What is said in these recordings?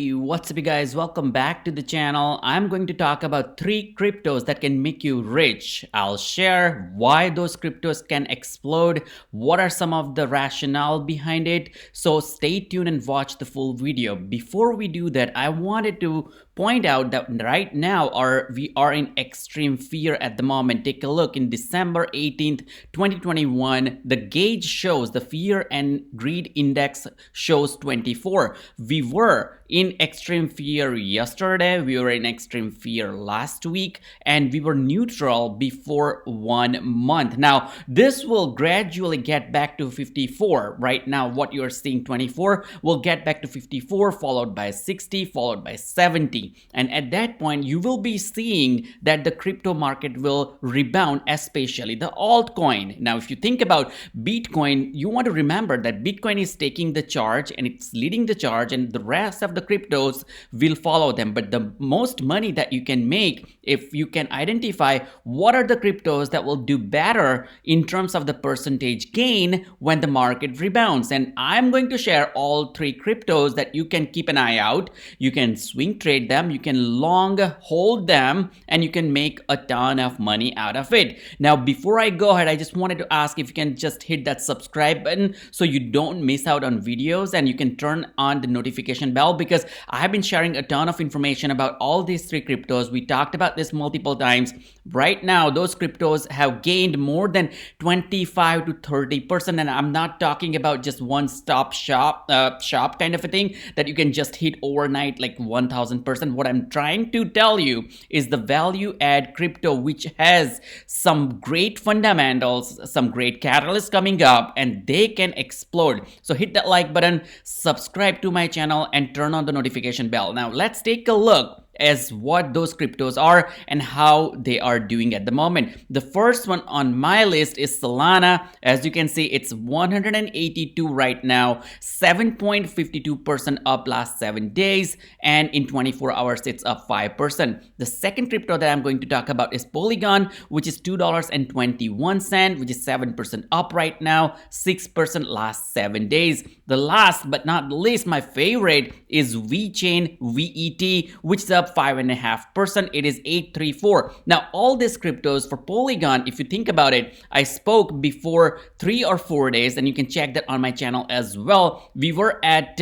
What's up, you guys? Welcome back to the channel. I'm going to talk about 3 cryptos that can make you rich. I'll share why those cryptos can explode, what are some of the rationale behind it. So stay tuned and watch the full video. Before we do that, I wanted to point out that right now we are in extreme fear at the moment. Take a look. In December 18th, 2021, the gauge shows, the fear and greed index shows 24. We were in extreme fear yesterday, we were in extreme fear last week, and we were neutral before 1 month. Now this will gradually get back to 54. Right now what you're seeing 24 will get back to 54, followed by 60, followed by 70, and at that point you will be seeing that the crypto market will rebound, especially the altcoin. Now if you think about Bitcoin, you want to remember that Bitcoin is taking the charge and it's leading the charge, and the rest of the cryptos will follow them. But the most money that you can make if you can identify what are the cryptos that will do better in terms of the percentage gain when the market rebounds. And I'm going to share all 3 cryptos that you can keep an eye out. You can swing trade them, you can long hold them, and you can make a ton of money out of it. Now before I go ahead, I just wanted to ask if you can just hit that subscribe button so you don't miss out on videos, and you can turn on the notification bell, because I have been sharing a ton of information about all these 3 cryptos. We talked about this multiple times. Right now those cryptos have gained more than 25 to 30%, and I'm not talking about just one-stop shop kind of a thing that you can just hit overnight like 1000%. What I'm trying to tell you is the value add crypto, which has some great fundamentals, some great catalysts coming up, and they can explode. So hit that like button, subscribe to my channel, and turn on the notification bell. Now let's take a look as what those cryptos are and how they are doing at the moment. The first one on my list is Solana. As you can see, it's 182 right now, 7.52% up last 7 days, and in 24 hours it's up 5%. The second crypto that I'm going to talk about is Polygon, which is $2.21, which is 7% up right now, 6% last 7 days. The last but not least, my favorite is Vechain VET, which is up 5.5%. It is 834. Now all these cryptos for Polygon, if you think about it, I spoke before 3 or 4 days, and you can check that on my channel as well. We were at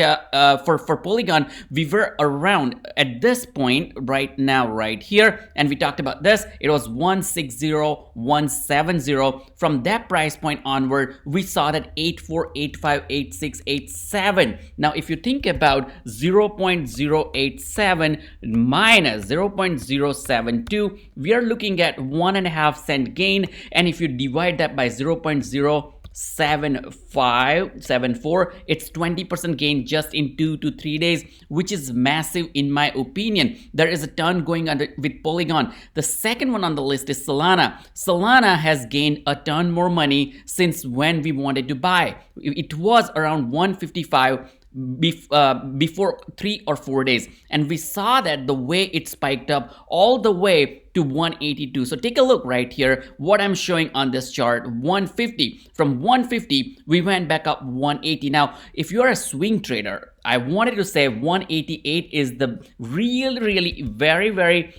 for Polygon, we were around at this point right now right here, and we talked about this. It was 160, 170. From that price point onward, we saw that 84, 85, 86, 87. Now if you think about 0.087 minus 0.072, we are looking at 1.5 cent gain, and if you divide that by 0.07574, it's 20% gain just in 2 to 3 days, which is massive in my opinion. There is a ton going on with Polygon. The second one on the list is Solana. Solana has gained a ton more money since when we wanted to buy. It was around 155 before 3 or 4 days, and we saw that the way it spiked up all the way to 182. So take a look right here what I'm showing on this chart. 150, from 150 we went back up 180. Now if you're a swing trader, I wanted to say 188 is the really very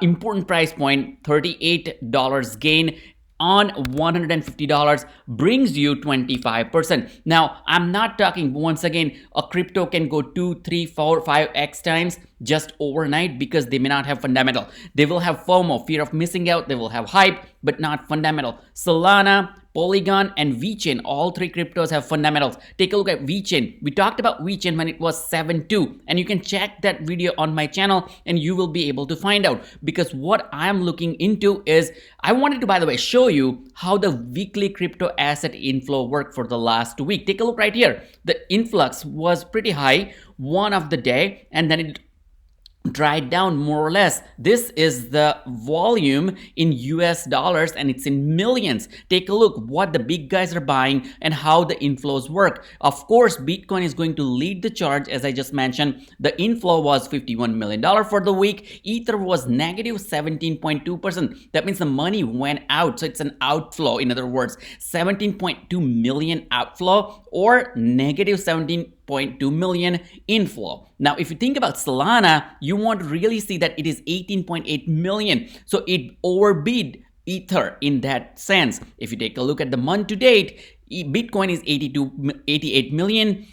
important price point. $38 gain on $150 brings you 25%. Now I'm not talking, once again, a crypto can go 2, 3, 4, 5x times just overnight because they may not have fundamental. They will have FOMO, fear of missing out. They will have hype, but not fundamental. Solana, Polygon, and Vechain, all 3 cryptos have fundamentals. Take a look at Vechain. We talked about Vechain when it was 7.2, and you can check that video on my channel and you will be able to find out, because what I'm looking into is, I wanted to, by the way, show you how the weekly crypto asset inflow worked for the last week. Take a look right here. The influx was pretty high one of the day, and then it dried down more or less. This is the volume in US dollars, and it's in millions. Take a look what the big guys are buying and how the inflows work. Of course, Bitcoin is going to lead the charge. As I just mentioned, the inflow was $51 million for the week. Ether was negative 17.2%. That means the money went out, so it's an outflow. In other words, 17.2 million outflow, or negative 17 6.2 million inflow. Now, if you think about Solana, you want to really see that it is 18.8 million. So it overbid Ether in that sense. If you take a look at the month to date, Bitcoin is 88 million.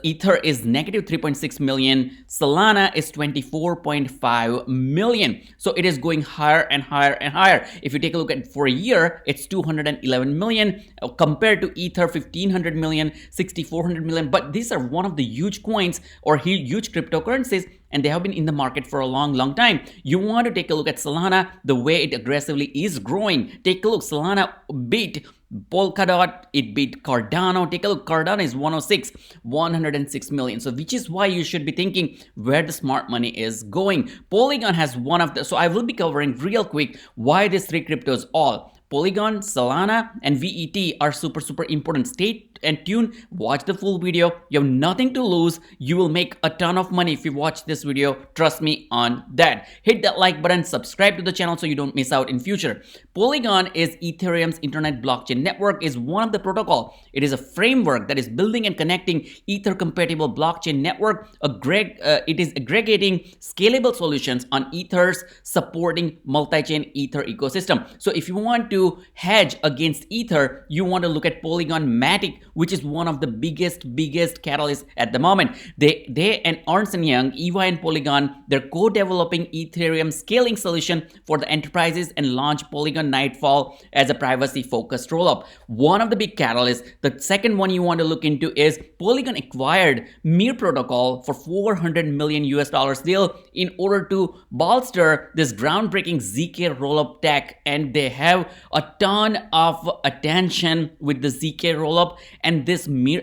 Ether is negative 3.6 million. Solana is 24.5 million. So it is going higher and higher and higher. If you take a look at for a year, it's 211 million compared to Ether 1500 million, 6400 million. But these are one of the huge coins or huge cryptocurrencies, and they have been in the market for a long time. You want to take a look at Solana, the way it aggressively is growing. Take a look, Solana beat Polkadot, it beat Cardano. Take a look, Cardano is 106 million. So which is why you should be thinking where the smart money is going. Polygon has one of the, so I will be covering real quick why these three cryptos all. Polygon, Solana, and VET are super important. Stay and tuned, watch the full video. You have nothing to lose. You will make a ton of money if you watch this video. Trust me on that. Hit that like button, subscribe to the channel so you don't miss out in future. Polygon is Ethereum's internet blockchain network, is one of the protocol. It is a framework that is building and connecting Ether compatible blockchain network. It is aggregating scalable solutions on Ethers, supporting multi-chain Ether ecosystem. So if you want to hedge against Ether, you want to look at Polygon MATIC, which is one of the biggest catalysts at the moment. They and Ernst & Young, EY and Polygon, they're co-developing Ethereum scaling solution for the enterprises and launch Polygon Nightfall as a privacy-focused rollup. One of the big catalysts. The second one you want to look into is Polygon acquired Mir protocol for $400 million deal in order to bolster this groundbreaking ZK rollup tech, and they have a ton of attention with the ZK rollup and this Mir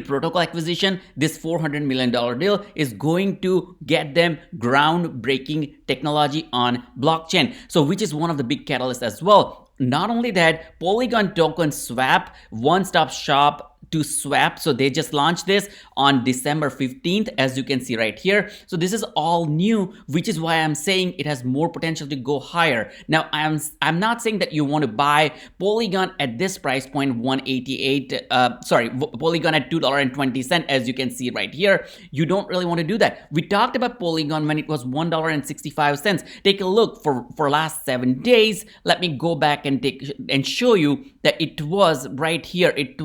protocol acquisition. This $400 million deal is going to get them groundbreaking technology on blockchain. So which is one of the big catalysts as well. Not only that, Polygon token swap, one-stop shop to swap. So they just launched this on December 15th, as you can see right here. So this is all new, which is why I'm saying it has more potential to go higher. Now, I'm not saying that you want to buy Polygon at this price point, 188, Polygon at $2.20, as you can see right here. You don't really want to do that. We talked about Polygon when it was $1.65. Take a look for last 7 days. Let me go back and show you that it was right here. It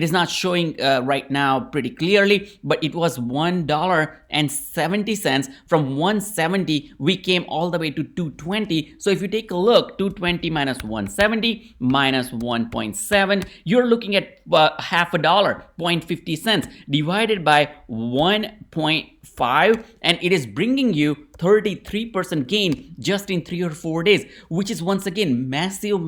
is not showing right now pretty clearly, but it was $1.70. From 170, we came all the way to 220. So if you take a look, 220 minus 170 minus 1.7, you're looking at half a dollar, 0.50 cents divided by 1.5, and it is bringing you 33% gain just in 3 or 4 days, which is once again massive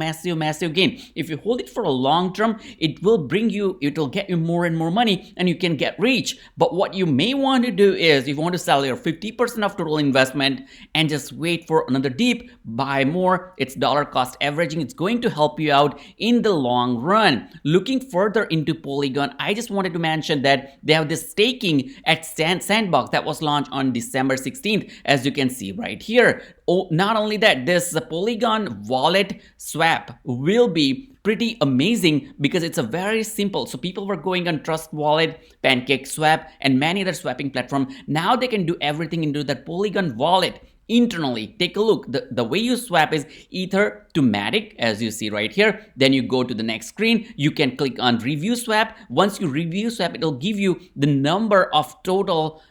gain. If you hold it for a long term, it will get you more and more money, and you can get rich. But what you may want to do is, if you want to sell your 50% of total investment and just wait for another dip, buy more. It's dollar cost averaging. It's going to help you out in the long run. Looking further into Polygon, I just wanted to mention that they have this staking at Sandbox that was launched on December 16th, as you can see right here. Oh, not only that, this Polygon wallet swap will be pretty amazing because it's a very simple. So people were going on Trust Wallet, Pancake Swap, and many other swapping platform. Now they can do everything into that Polygon wallet internally. Take a look. The way you swap is Ether to MATIC, as you see right here. Then you go to the next screen. You can click on Review Swap. Once you review swap, it'll give you the number of total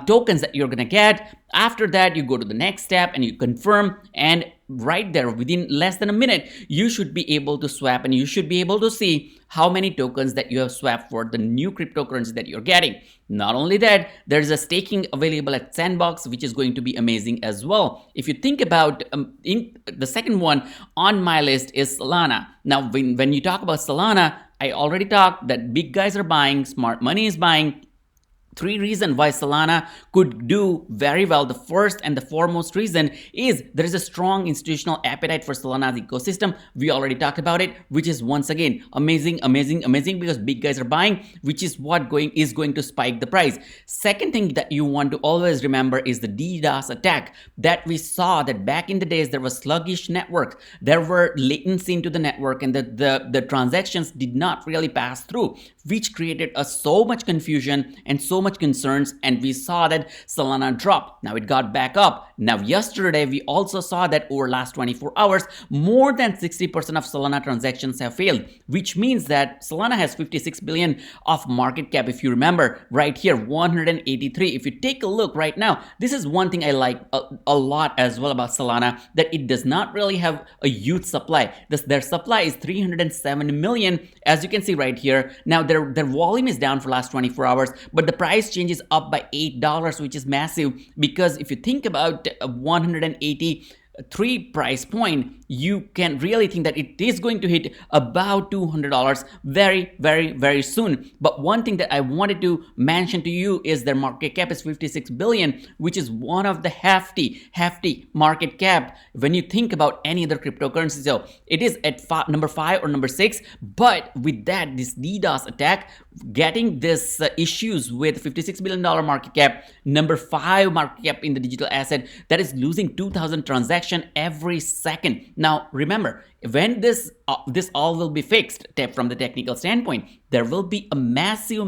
tokens that you're gonna get. After that, you go to the next step and you confirm, and right there within less than a minute, you should be able to swap, and you should be able to see how many tokens that you have swapped for the new cryptocurrency that you're getting. Not only that, there's a staking available at Sandbox, which is going to be amazing as well. If you think about the second one on my list is Solana. Now, when you talk about Solana, I already talked that big guys are buying, smart money is buying. Three reasons why Solana could do very well. The first and the foremost reason is there is a strong institutional appetite for Solana's ecosystem. We already talked about it, which is once again amazing because big guys are buying, which is what is going to spike the price. Second thing that you want to always remember is the DDoS attack that we saw that back in the days there was sluggish network, there were latency into the network, and the transactions did not really pass through, which created so much confusion and so much concerns, and we saw that Solana dropped. Now it got back up. Now yesterday we also saw that over last 24 hours more than 60% of Solana transactions have failed, which means that Solana has 56 billion of market cap. If you remember right here, 183. If you take a look right now, this is one thing I like a lot as well about Solana, that it does not really have a huge supply. Their supply is 307 million, as you can see right here. Now their volume is down for last 24 hours, but the price change is up by $8, which is massive, because if you think about 183 price point, you can really think that it is going to hit about $200 very soon. But one thing that I wanted to mention to you is their market cap is 56 billion, which is one of the hefty market cap when you think about any other cryptocurrency. So it is at number 5 or number 6, but with that, this DDoS attack getting this issues with 56 billion dollar market cap, number 5 market cap in the digital asset that is losing 2,000 transactions every second. Now remember, when this all will be fixed from the technical standpoint, there will be a massive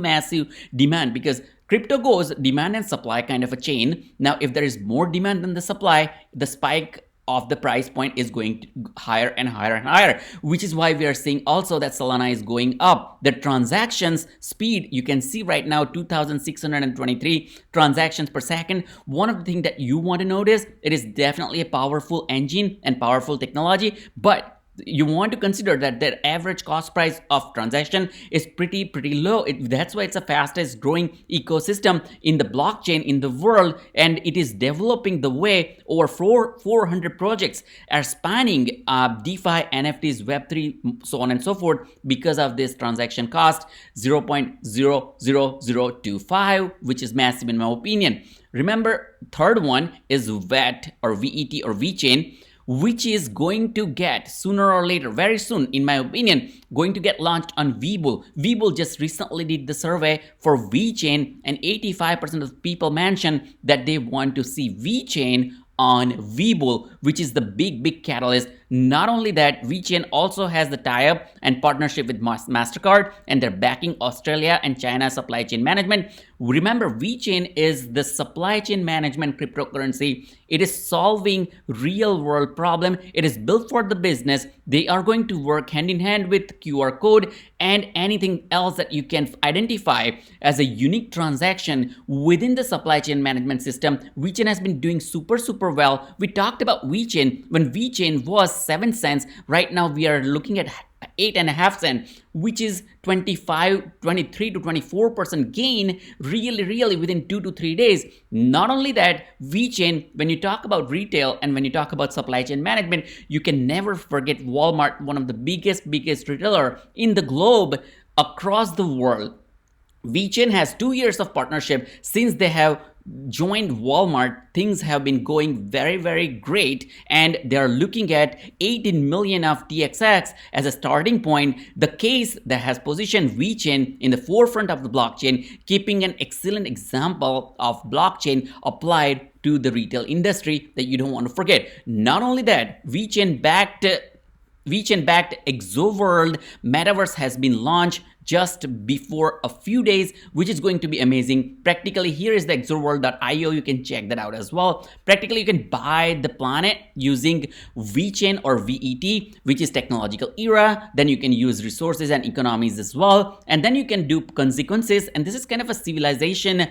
demand, because crypto goes demand and supply kind of a chain. Now if there is more demand than the supply, the spike of the price point is going to higher and higher, which is why we are seeing also that Solana is going up. The transactions speed, you can see right now 2,623 transactions per second. One of the things that you want to notice, it is definitely a powerful engine and powerful technology, but you want to consider that their average cost price of transaction is pretty low. That's why it's the fastest growing ecosystem in the blockchain in the world, and it is developing the way over 400 projects are spanning DeFi, NFTs, Web3, so on and so forth, because of this transaction cost 0.00025, which is massive in my opinion. Remember, third one is VET or VET or VeChain, which is going to get sooner or later, very soon in my opinion, going to get launched on Webull. Webull just recently did the survey for VeChain, and 85% of people mentioned that they want to see VeChain on Webull, which is the big catalyst. Not only that, VeChain also has the tie-up and partnership with MasterCard, and they're backing Australia and China supply chain management. Remember, VeChain is the supply chain management cryptocurrency. It is solving real world problem. It is built for the business. They are going to work hand in hand with QR code and anything else that you can identify as a unique transaction within the supply chain management system. VeChain has been doing super well. We talked about VeChain when VeChain was 7 cents. Right now we are looking at 8.5 cents, which is 23 to 24% gain really within 2 to 3 days. Not only that, VeChain, when you talk about retail and when you talk about supply chain management, you can never forget Walmart, one of the biggest retailer in the globe across the world. VeChain has 2 years of partnership. Since they have joined Walmart, things have been going very great, and they are looking at 18 million of TXX as a starting point. The case that has positioned VeChain in the forefront of the blockchain, keeping an excellent example of blockchain applied to the retail industry that you don't want to forget. Not only that, VeChain backed Exoworld Metaverse has been launched just before a few days, which is going to be amazing. Practically, here is the exoworld.io. You can check that out as well. Practically, you can buy the planet using VeChain or VET, which is technological era. Then you can use resources and economies as well. And then you can do consequences. And this is kind of a civilization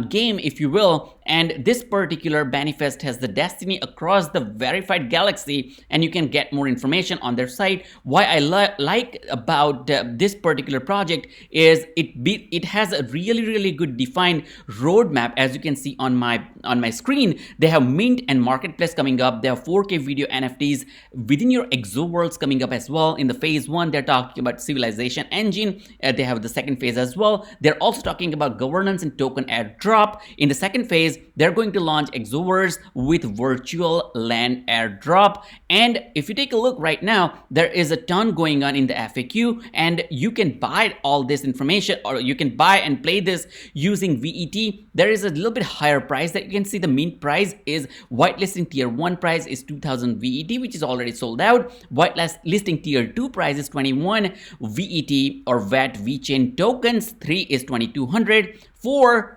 game, if you will. and this particular manifest has the destiny across the verified galaxy, and you can get more information on their site. Why I like about this particular project is it has a really good defined roadmap. As you can see on my screen, they have mint and marketplace coming up. They have 4K video NFTs within your exo worlds coming up as well. In the phase 1, they're talking about civilization engine. They have the second phase as well. They're also talking about governance and token airdrop. In the second phase, they're going to launch exovers with virtual land airdrop. And if you take a look right now, there is a ton going on in the FAQ, and you can buy all this information, or you can buy and play this using VET. There is a little bit higher price that you can see. The mint price is whitelisting tier 1 price is 2000 VET, which is already sold out. Whitelisting tier 2 price is 21 VET or VET VeChain tokens. 3 is 2200.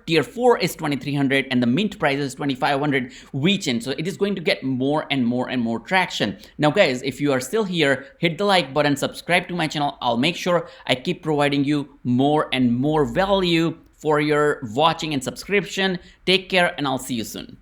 Tier 4 is 2300, and the mint price is 2500 VeChain. So it is going to get more and more traction. Now guys, if you are still here, hit the like button, subscribe to my channel. I'll make sure I keep providing you more and more value for your watching and subscription. Take care, and I'll see you soon.